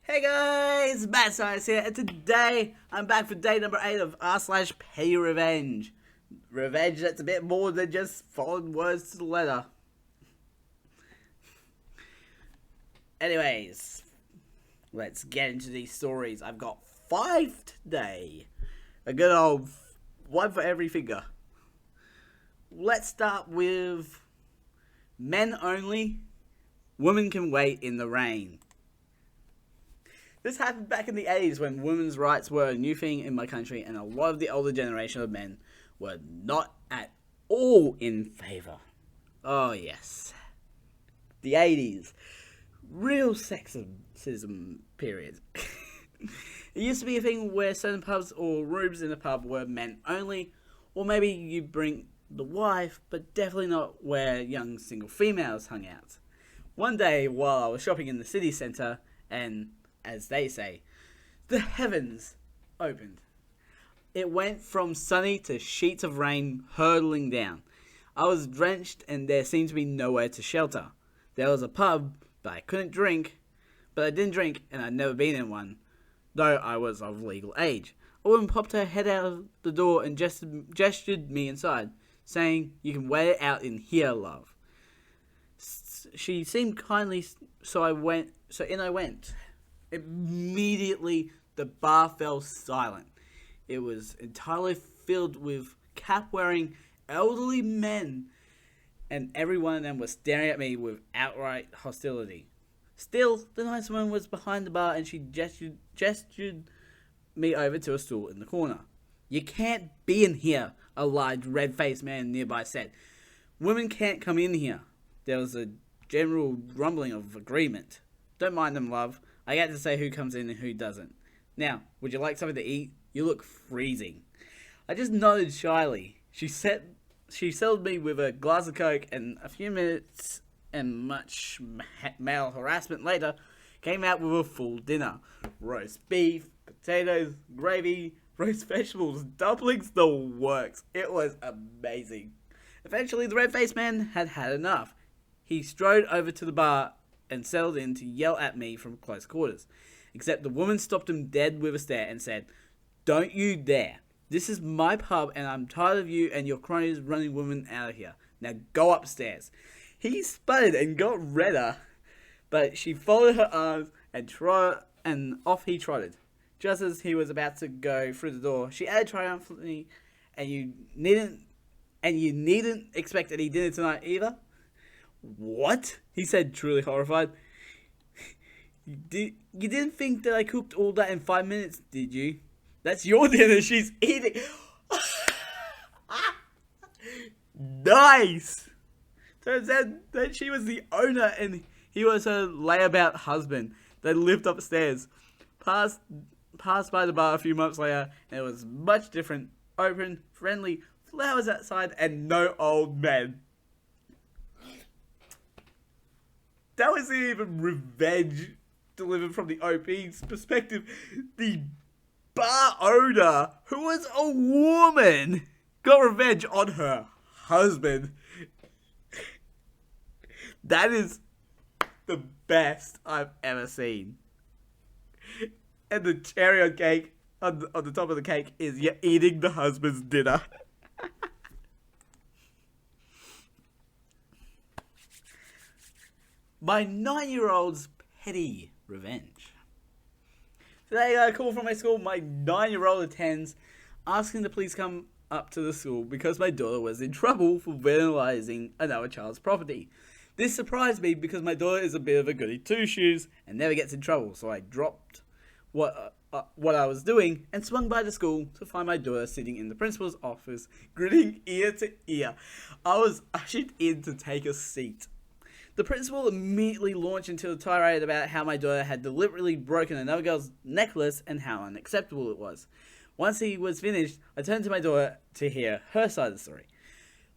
Hey guys, PettyRevenge here, and today I'm back for day number 8 of r/PettyRevenge. Revenge that's a bit more than just following words to the letter. Anyways, let's get into these stories. I've got 5 today. A good old one for every finger. Let's start with men only. Women can wait in the rain. This happened back in the 80s when women's rights were a new thing in my country, and a lot of the older generation of men were not at all in favour. Oh yes. The 80s. Real sexism period. It used to be a thing where certain pubs or rooms in a pub were men only, or maybe you bring the wife, but definitely not where young single females hung out. One day while I was shopping in the city centre, and as they say, the heavens opened. It went from sunny to sheets of rain hurtling down. I was drenched and there seemed to be nowhere to shelter. There was a pub, but I couldn't drink. But I didn't drink and I'd never been in one, though I was of legal age. A woman popped her head out of the door and gestured me inside, saying, "You can wait it out in here, love." She seemed kindly, so in I went. Immediately, the bar fell silent. It was entirely filled with cap-wearing elderly men, and every one of them was staring at me with outright hostility. Still, the nice woman was behind the bar, and she gestured me over to a stool in the corner. "You can't be in here," a large red-faced man nearby said. "Women can't come in here." There was a general rumbling of agreement. "Don't mind them, love. I get to say who comes in and who doesn't. Now, would you like something to eat? You look freezing." I just nodded shyly. She settled me with a glass of Coke, and a few minutes and much male harassment later, came out with a full dinner. Roast beef, potatoes, gravy, roast vegetables, dumplings, the works. It was amazing. Eventually, the red-faced man had had enough. He strode over to the bar and settled in to yell at me from close quarters. Except the woman stopped him dead with a stare and said, "Don't you dare. This is my pub and I'm tired of you and your cronies running women out of here. Now go upstairs." He sputtered and got redder, but she folded her arms and off he trotted. Just as he was about to go through the door, she added triumphantly, and you needn't expect any dinner tonight either." "What?" he said, truly horrified. You didn't think that I cooked all that in 5 minutes, did you? That's your dinner she's eating." Nice! Turns out that she was the owner and he was her layabout husband. They lived upstairs. Passed by the bar a few months later, and it was much different. Open, friendly, flowers outside, and no old men. That wasn't even revenge delivered from the OP's perspective. The bar owner, who was a woman, got revenge on her husband. That is the best I've ever seen. And the cherry on cake, on the top of the cake, is you're eating the husband's dinner. My 9-year-old's petty revenge. Today I got a call from my school. My 9-year-old attends, asking to please come up to the school because my daughter was in trouble for vandalizing another child's property. This surprised me because my daughter is a bit of a goody two-shoes and never gets in trouble, so I dropped what I was doing and swung by the school to find my daughter sitting in the principal's office, grinning ear to ear. I was ushered in to take a seat. The principal immediately launched into a tirade about how my daughter had deliberately broken another girl's necklace and how unacceptable it was. Once he was finished, I turned to my daughter to hear her side of the story.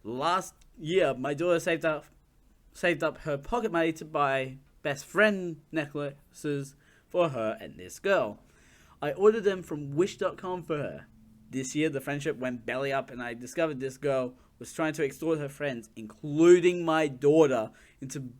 Last year, my daughter saved up her pocket money to buy best friend necklaces for her and this girl. I ordered them from Wish.com for her. This year, the friendship went belly up and I discovered this girl was trying to extort her friends, including my daughter, into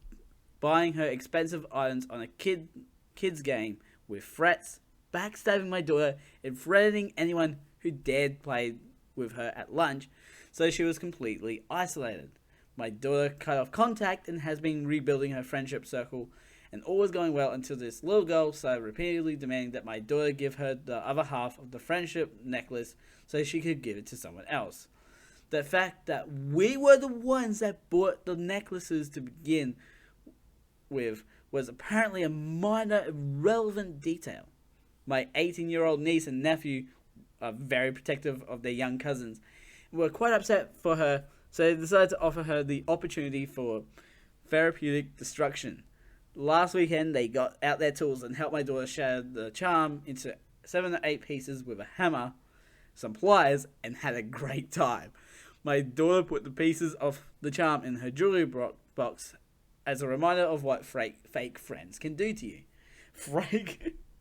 buying her expensive items on a kids game with threats, backstabbing my daughter, and threatening anyone who dared play with her at lunch, so she was completely isolated. My daughter cut off contact and has been rebuilding her friendship circle, and all was going well until this little girl started repeatedly demanding that my daughter give her the other half of the friendship necklace so she could give it to someone else. The fact that we were the ones that bought the necklaces to begin with was apparently a minor, irrelevant detail. My 18-year-old niece and nephew are very protective of their young cousins and were quite upset for her, so they decided to offer her the opportunity for therapeutic destruction. Last weekend, they got out their tools and helped my daughter shatter the charm into 7 or 8 pieces with a hammer, some pliers, and had a great time. My daughter put the pieces of the charm in her jewelry box as a reminder of what fake friends can do to you.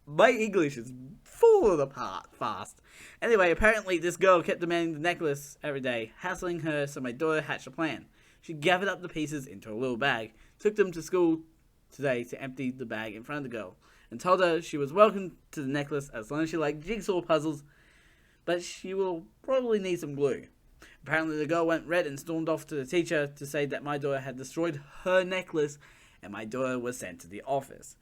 My English is falling apart fast. Anyway, apparently this girl kept demanding the necklace every day, hassling her, so my daughter hatched a plan. She gathered up the pieces into a little bag, took them to school today to empty the bag in front of the girl, and told her she was welcome to the necklace as long as she liked jigsaw puzzles, but she will probably need some glue. Apparently the girl went red and stormed off to the teacher to say that my daughter had destroyed her necklace and my daughter was sent to the office.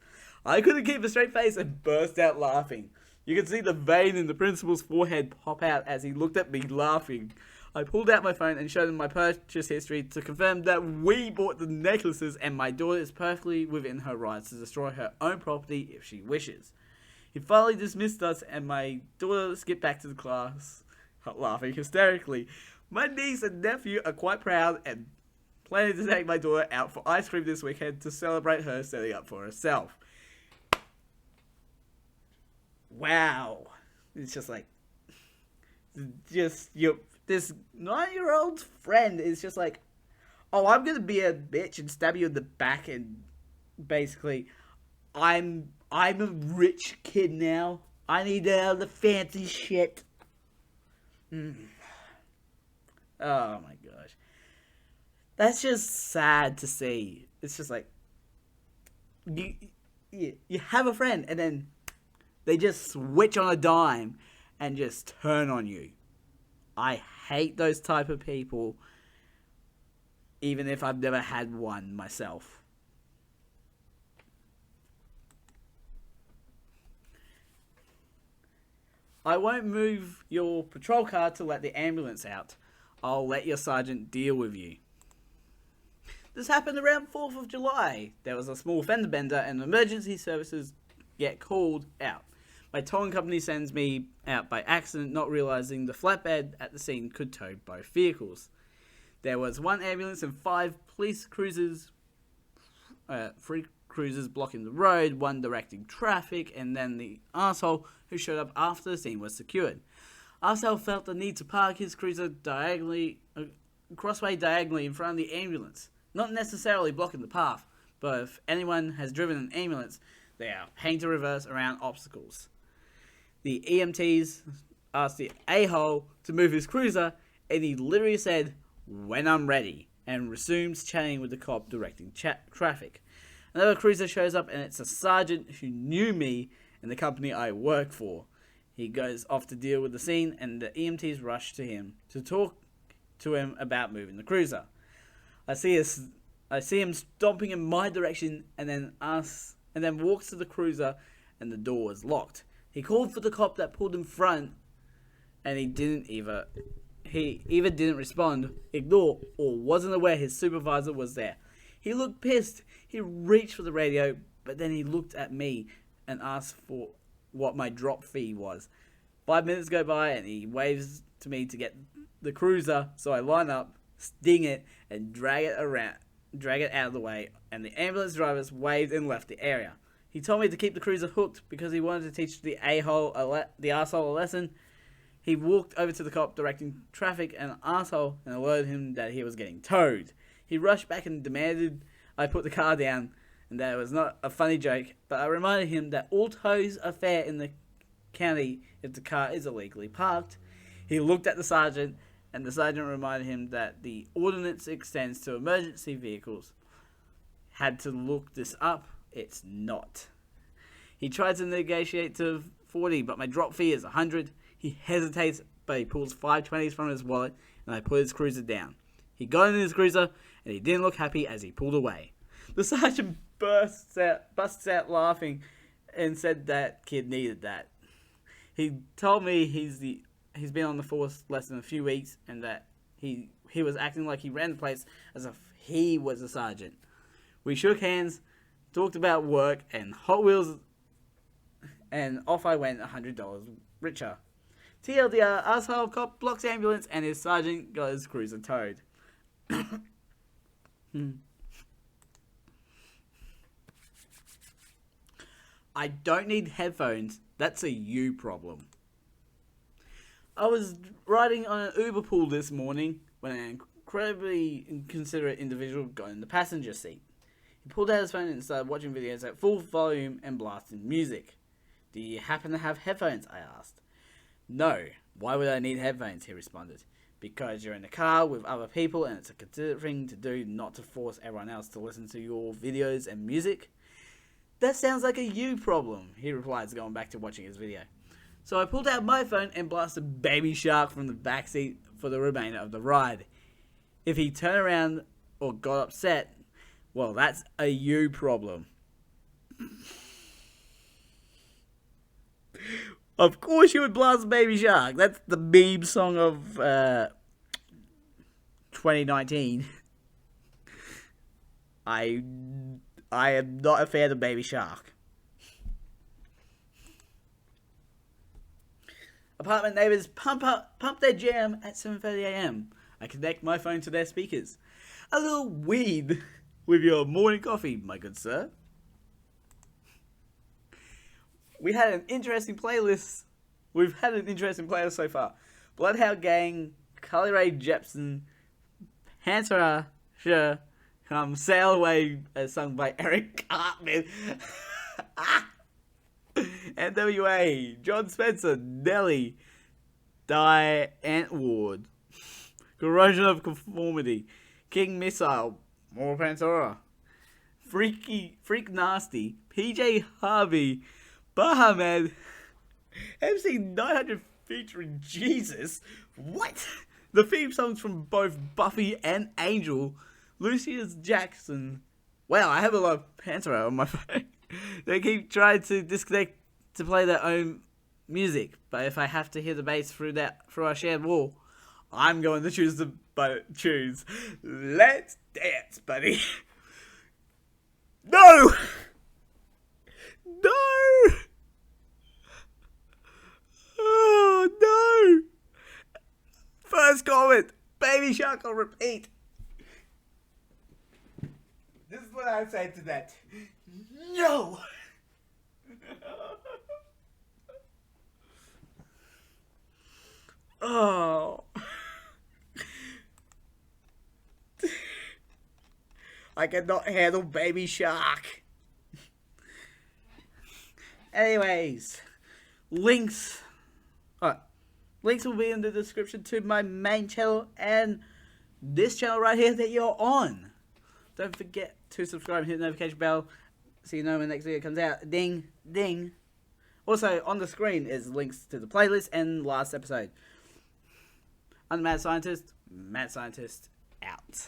I couldn't keep a straight face and burst out laughing. You could see the vein in the principal's forehead pop out as he looked at me laughing. I pulled out my phone and showed him my purchase history to confirm that we bought the necklaces and my daughter is perfectly within her rights to destroy her own property if she wishes. He finally dismissed us and my daughter skipped back to the class, laughing hysterically. My niece and nephew are quite proud and planning to take my daughter out for ice cream this weekend to celebrate her setting up for herself. Wow. It's just like, this 9-year-old friend is just like, oh, I'm gonna be a bitch and stab you in the back and basically, I'm a rich kid now. I need all the fancy shit. Oh my gosh. That's just sad to see. It's just like, you have a friend and then they just switch on a dime and just turn on you. I hate those type of people, even if I've never had one myself. I won't move your patrol car to let the ambulance out. I'll let your sergeant deal with you. This happened around 4th of July. There was a small fender bender and emergency services get called out. My towing company sends me out by accident, not realizing the flatbed at the scene could tow both vehicles. There was 1 ambulance and 5 police cruisers, 3 cruisers blocking the road, 1 directing traffic, and then the arsehole who showed up after the scene was secured. Arsehole felt the need to park his cruiser crossway diagonally in front of the ambulance, not necessarily blocking the path, but if anyone has driven an ambulance, they are paying to reverse around obstacles. The EMTs asked the a-hole to move his cruiser, and he literally said, "When I'm ready," and resumes chatting with the cop directing traffic. Another cruiser shows up, and it's a sergeant who knew me and the company I work for. He goes off to deal with the scene, and the EMTs rush to him to talk to him about moving the cruiser. I see him stomping in my direction, and then walks to the cruiser, and the door was locked. He called for the cop that pulled in front, and he either didn't respond, ignore, or wasn't aware his supervisor was there. He looked pissed. He reached for the radio, but then he looked at me and asked for what my drop fee was. 5 minutes go by, and he waves to me to get the cruiser, so I line up, sting it, and drag it out of the way, and the ambulance drivers waved and left the area. He told me to keep the cruiser hooked because he wanted to teach the arsehole a lesson. He walked over to the cop directing traffic and arsehole and alerted him that he was getting towed. He rushed back and demanded I put the car down and that it was not a funny joke, but I reminded him that all tows are fair in the county if the car is illegally parked. He looked at the sergeant, and the sergeant reminded him that the ordinance extends to emergency vehicles. Had to look this up. It's not. He tries to negotiate to 40, but my drop fee is 100. He hesitates, but he pulls 520s from his wallet, and I put his cruiser down. He got in his cruiser, and he didn't look happy as he pulled away. The sergeant busts out laughing and said that kid needed that. He told me he's been on the force less than a few weeks, and that he was acting like he ran the place as if he was a sergeant. We shook hands, talked about work and Hot Wheels, and off I went $100 richer. TLDR, asshole cop blocks ambulance and his sergeant got his cruiser towed. I don't need headphones. That's a you problem. I was riding on an Uber pool this morning when an incredibly inconsiderate individual got in the passenger seat. He pulled out his phone and started watching videos at full volume and blasting music. Do you happen to have headphones? I asked. No. Why would I need headphones? He responded. Because you're in the car with other people and it's a considerate thing to do not to force everyone else to listen to your videos and music. That sounds like a you problem, he replies, going back to watching his video. So I pulled out my phone and blasted Baby Shark from the backseat for the remainder of the ride. If he turned around or got upset, well, that's a you problem. Of course you would blast Baby Shark. That's the meme song of 2019. I am not a fan of Baby Shark. Apartment neighbours pump their jam at 7:30 a.m. I connect my phone to their speakers. A little weed with your morning coffee, my good sir. We've had an interesting playlist so far. Bloodhound Gang, Carly Rae Jepsen, Pantera, Come Sail Away, sung by Eric Cartman. NWA, John Spencer, Nelly, Die Antwoord, Corrosion of Conformity, King Missile, more Pantera, Freak Nasty, PJ Harvey, Bahamed, MC 900 featuring Jesus. What? The theme songs from both Buffy and Angel, Lucius Jackson. Wow, I have a lot of Pantera on my phone. They keep trying to disconnect to play their own music, but if I have to hear the bass through our shared wall, I'm going to choose Let's Dance, buddy. No! No! Oh, no! First comment, Baby Shark on repeat. This is what I say to that. No! Oh. I cannot handle Baby Shark. Anyways, links will be in the description to my main channel and this channel right here that you're on. Don't forget to subscribe and hit the notification bell so you know when the next video comes out. Ding, ding. Also, on the screen is links to the playlist and last episode. I'm the Mad Scientist. Mad Scientist out.